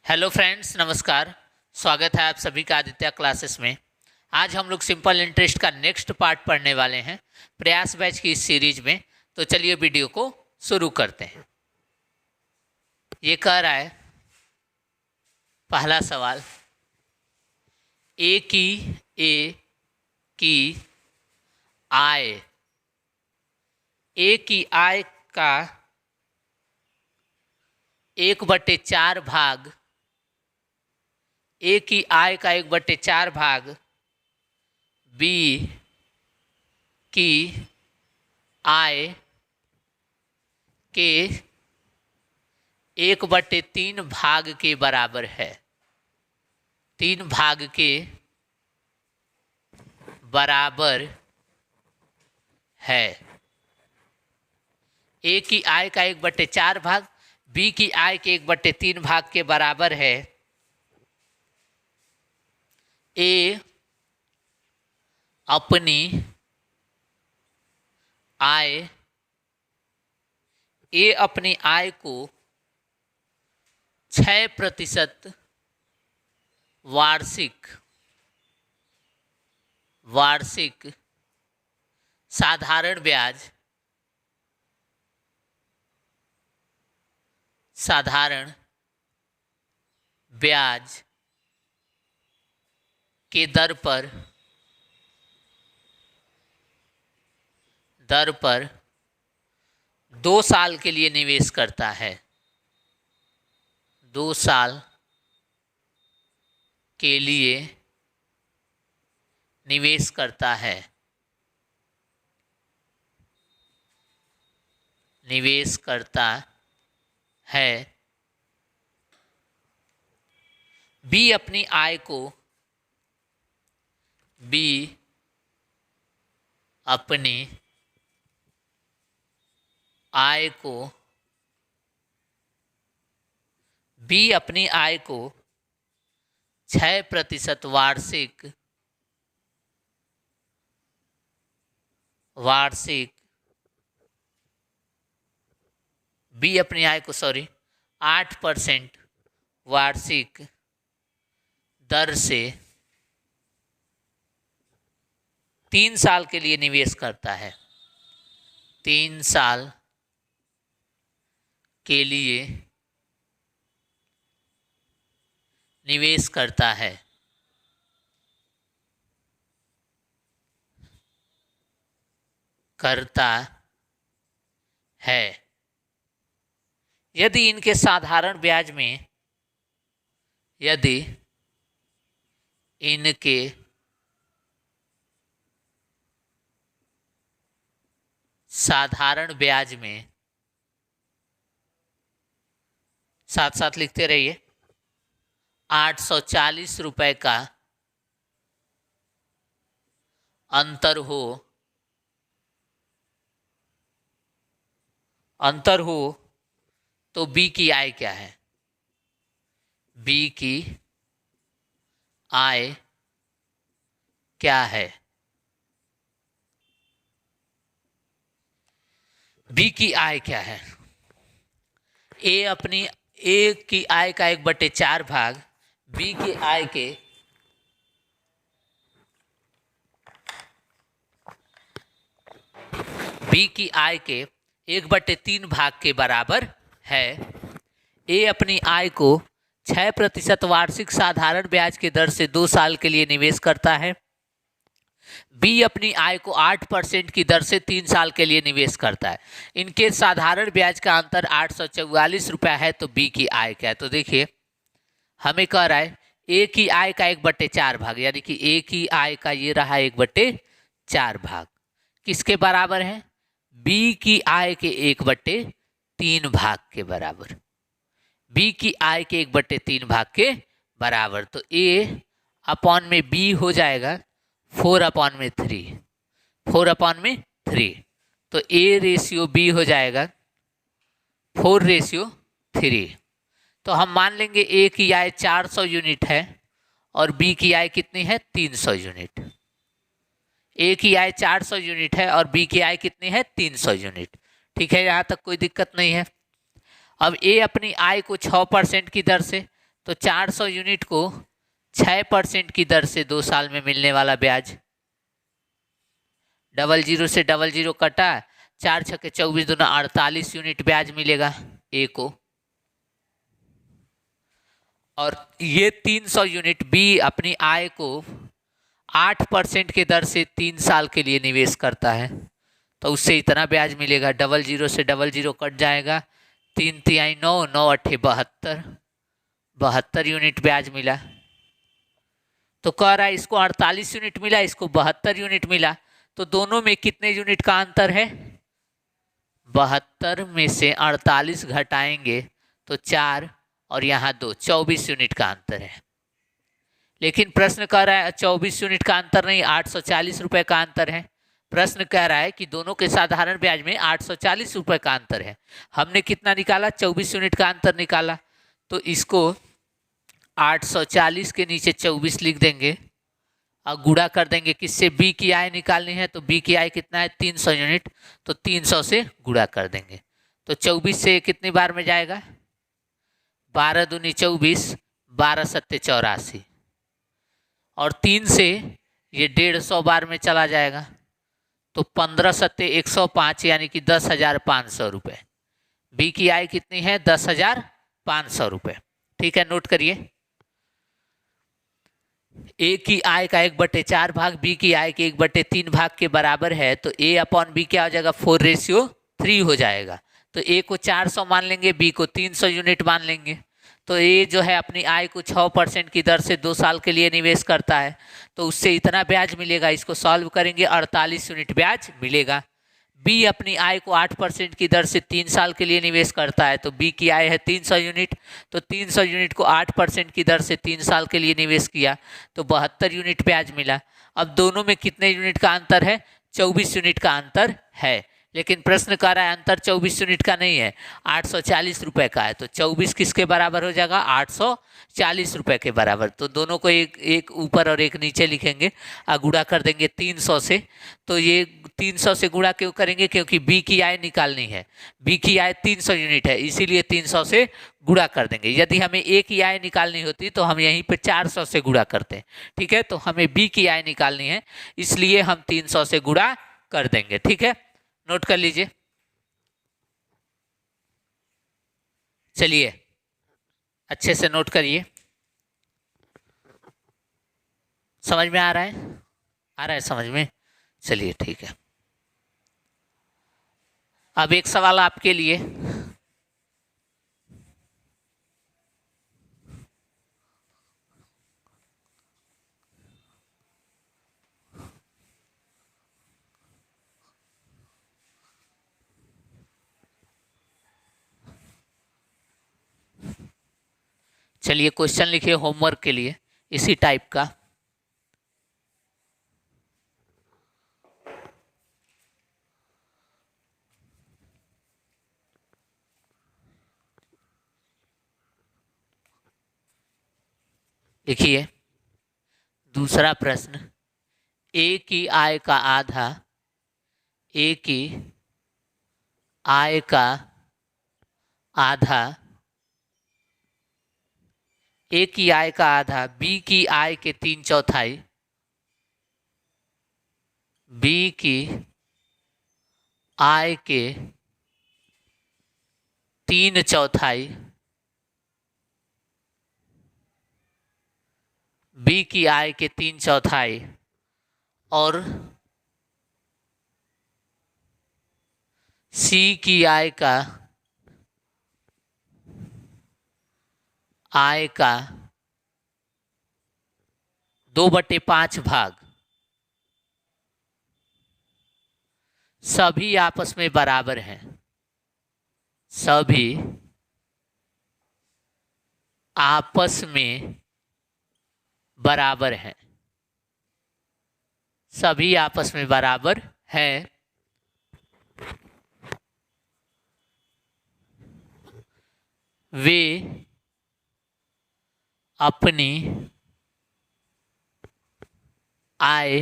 Hello friends, नमस्कार। स्वागत है आप सभी का आदित्य क्लासेस में। आज हम लोग सिंपल इंटरेस्ट का नेक्स्ट पार्ट पढ़ने वाले हैं प्रयास बैच की इस सीरीज में। तो चलिए वीडियो को शुरू करते हैं। ये कह रहा है पहला सवाल, ए की आय, ए की आय का 1/4 भाग, ए की आय का 1/4 भाग बी की आय के 1/3 भाग के बराबर है। 3 भाग के बराबर है। ए की आय का 1/4 भाग बी की आय के 1/3 भाग के बराबर है। ए अपनी आय को 6% वार्षिक साधारण ब्याज के दर पर 2 साल के लिए निवेश करता है। 2 साल के लिए निवेश करता है। बी अपनी आय को 6% वार्षिक 8% वार्षिक दर से 3 साल के लिए निवेश करता है। 3 साल के लिए निवेश करता है। यदि इनके साधारण ब्याज में साथ साथ लिखते रहिए 840 रुपए का अंतर हो तो बी की आय क्या है? बी की आय क्या है? बी की आय क्या है? ए की आय का 1/4 भाग बी की आय के 1/3 भाग के बराबर है। ए अपनी आय को 6% वार्षिक साधारण ब्याज की दर से 2 साल के लिए निवेश करता है। बी अपनी आय को 8% की दर से 3 साल के लिए निवेश करता है। इनके साधारण ब्याज का अंतर 844 रुपया है। तो बी की आय क्या है? तो देखिए, हमें कह रहा है ए की आय का 1/4 भाग, यानी कि ए की आय का ये रहा 1/4 भाग किसके बराबर है? बी की आय के 1/3 भाग के बराबर। बी की आय के 1/3 भाग के बराबर। तो ए अपॉन में बी हो जाएगा 4/3। तो ए रेशियो बी हो जाएगा 4:3। तो हम मान लेंगे ए की आय 400 यूनिट है और बी की आय कितनी है? 300 यूनिट। ए की आय 400 यूनिट है और बी की आय कितनी है? 300 यूनिट। ठीक है, यहाँ तक कोई दिक्कत नहीं है। अब ए अपनी आय को 6% की दर से तो 400 यूनिट को 6% की दर से 2 साल में मिलने वाला ब्याज, 00 से 00 कटा, 4 छक्के 24 दूना 48 यूनिट ब्याज मिलेगा ए को। और ये 300 यूनिट बी अपनी आय को 8% के दर से 3 साल के लिए निवेश करता है, तो उससे इतना ब्याज मिलेगा। 00 से 00 कट जाएगा, 3 तिहाई 9, 9 अट्ठे 72, 72 यूनिट ब्याज मिला। तो कह रहा है इसको 48 यूनिट मिला, इसको 72 यूनिट मिला, तो दोनों में कितने यूनिट का अंतर है? 72 में से 48 घटाएंगे तो 4 और यहाँ 2, 24 यूनिट का अंतर है। लेकिन प्रश्न कह रहा है 24 यूनिट का अंतर नहीं, 840 रुपये का अंतर है। प्रश्न कह रहा है कि दोनों के साधारण ब्याज में 840 रुपये का अंतर है। हमने कितना निकाला? 24 यूनिट का अंतर निकाला। तो इसको 840 के नीचे 24 लिख देंगे और गुणा कर देंगे किससे? बी की आय निकालनी है, तो बी की आय कितना है? 300 यूनिट, तो 300 से गुणा कर देंगे। तो 24 से कितनी बार में जाएगा? 12 दूनी 24, 12 सत्ते 84, और 3 से ये 150 बार में चला जाएगा, तो 15 सत्ते 105, यानी कि 10,500 रुपये। बी की आय कितनी है? 10,500 रुपये। ठीक है, नोट करिए। ए की आय का 1/4 भाग बी की आय के 1/3 भाग के बराबर है, तो ए अपॉन बी क्या हो जाएगा? 4:3 हो जाएगा। तो ए को 400 मान लेंगे, बी को 300 यूनिट मान लेंगे। तो ए जो है अपनी आय को 6% की दर से 2 साल के लिए निवेश करता है, तो उससे इतना ब्याज मिलेगा। इसको सॉल्व करेंगे, 48 यूनिट ब्याज मिलेगा। बी अपनी आय को 8% की दर से 3 साल के लिए निवेश करता है, तो बी की आय है 300 यूनिट, तो 300 यूनिट को 8% की दर से 3 साल के लिए निवेश किया, तो 72 यूनिट ब्याज मिला। अब दोनों में कितने यूनिट का अंतर है? 24 यूनिट का अंतर है। लेकिन प्रश्न कर रहा है अंतर 24 यूनिट का नहीं है, 840 रुपये का है। तो 24 किसके बराबर हो जाएगा? 840 रुपये के बराबर। तो दोनों को एक ऊपर और एक नीचे लिखेंगे और गुणा कर देंगे 300 से। तो ये 300 से गुणा क्यों करेंगे? क्योंकि बी की आय निकालनी है। बी की आय 300 यूनिट है, इसीलिए 300 से गुणा कर देंगे। यदि हमें ए की आय निकालनी होती तो हम यहीं पे 400 से गुणा करते हैं। ठीक है, तो हमें बी की आय निकालनी है, इसलिए हम 300 से गुणा कर देंगे। ठीक है, नोट कर लीजिए। चलिए अच्छे से नोट करिए। समझ में आ रहा है? आ रहा है समझ में? चलिए ठीक है। अब एक सवाल आपके लिए। चलिए क्वेश्चन लिखिए होमवर्क के लिए इसी टाइप का। देखिए दूसरा प्रश्न, ए की आय का आधा, ए की आय का आधा, ए की आय का आधा बी की आय के 3/4, बी की आय के 3/4, बी की आय के 3/4 और सी की आय का 2/5 भाग सभी आपस में बराबर हैं। सभी आपस में बराबर हैं। सभी आपस में बराबर हैं। वे अपनी आय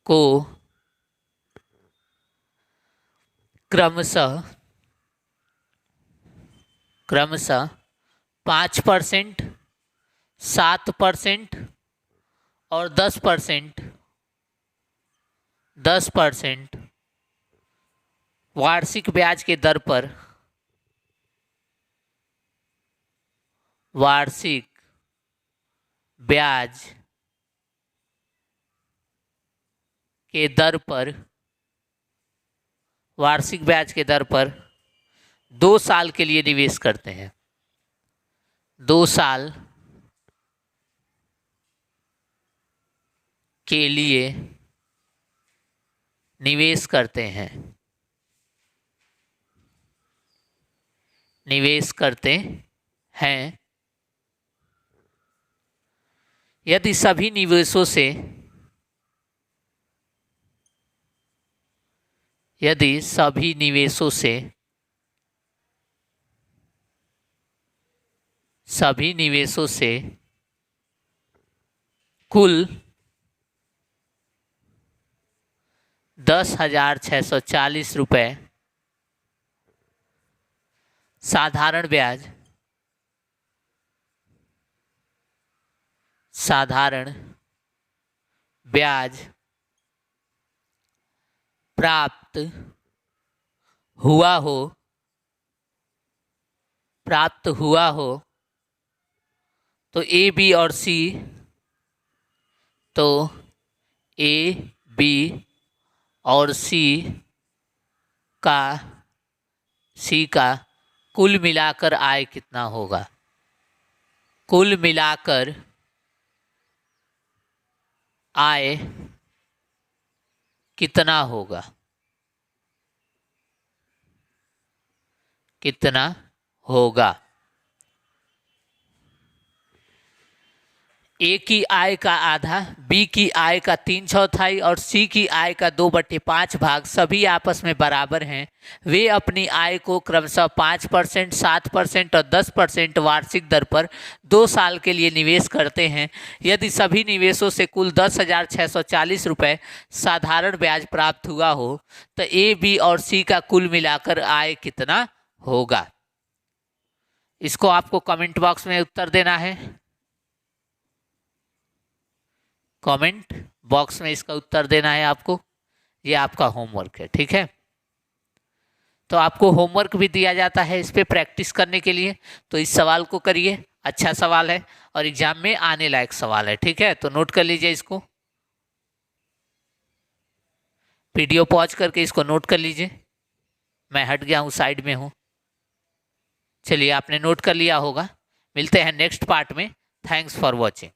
को क्रमशः 5%, 7% और 10%, 10% वार्षिक ब्याज के दर पर, वार्षिक ब्याज के दर पर, वार्षिक ब्याज के दर पर 2 साल के लिए निवेश करते हैं। 2 साल के लिए निवेश करते हैं, निवेश करते हैं। यदि सभी निवेशों से, यदि सभी निवेशों से, सभी निवेशों से कुल 10,640 रुपये साधारण ब्याज, साधारण ब्याज प्राप्त हुआ हो, प्राप्त हुआ हो तो ए, बी और सी, तो ए, बी और सी का कुल मिलाकर आय कितना होगा? कुल मिलाकर आय कितना होगा? कितना होगा? ए की आय का आधा, बी की आय का 3/4 और सी की आय का 2/5 भाग सभी आपस में बराबर हैं। वे अपनी आय को क्रमशः 5%, 7% और 10% वार्षिक दर पर 2 साल के लिए निवेश करते हैं। यदि सभी निवेशों से कुल 10,640 रुपये साधारण ब्याज प्राप्त हुआ हो तो ए, बी और सी का कुल मिलाकर आय कितना होगा? इसको आपको कमेंट बॉक्स में उत्तर देना है। कमेंट बॉक्स में इसका उत्तर देना है आपको। ये आपका होमवर्क है, ठीक है। तो आपको होमवर्क भी दिया जाता है इस पे प्रैक्टिस करने के लिए, तो इस सवाल को करिए। अच्छा सवाल है और एग्जाम में आने लायक सवाल है, ठीक है। तो नोट कर लीजिए इसको, वीडियो पॉज करके इसको नोट कर लीजिए। मैं हट गया हूँ, साइड में हूँ। चलिए, आपने नोट कर लिया होगा। मिलते हैं नेक्स्ट पार्ट में। Thanks for watching.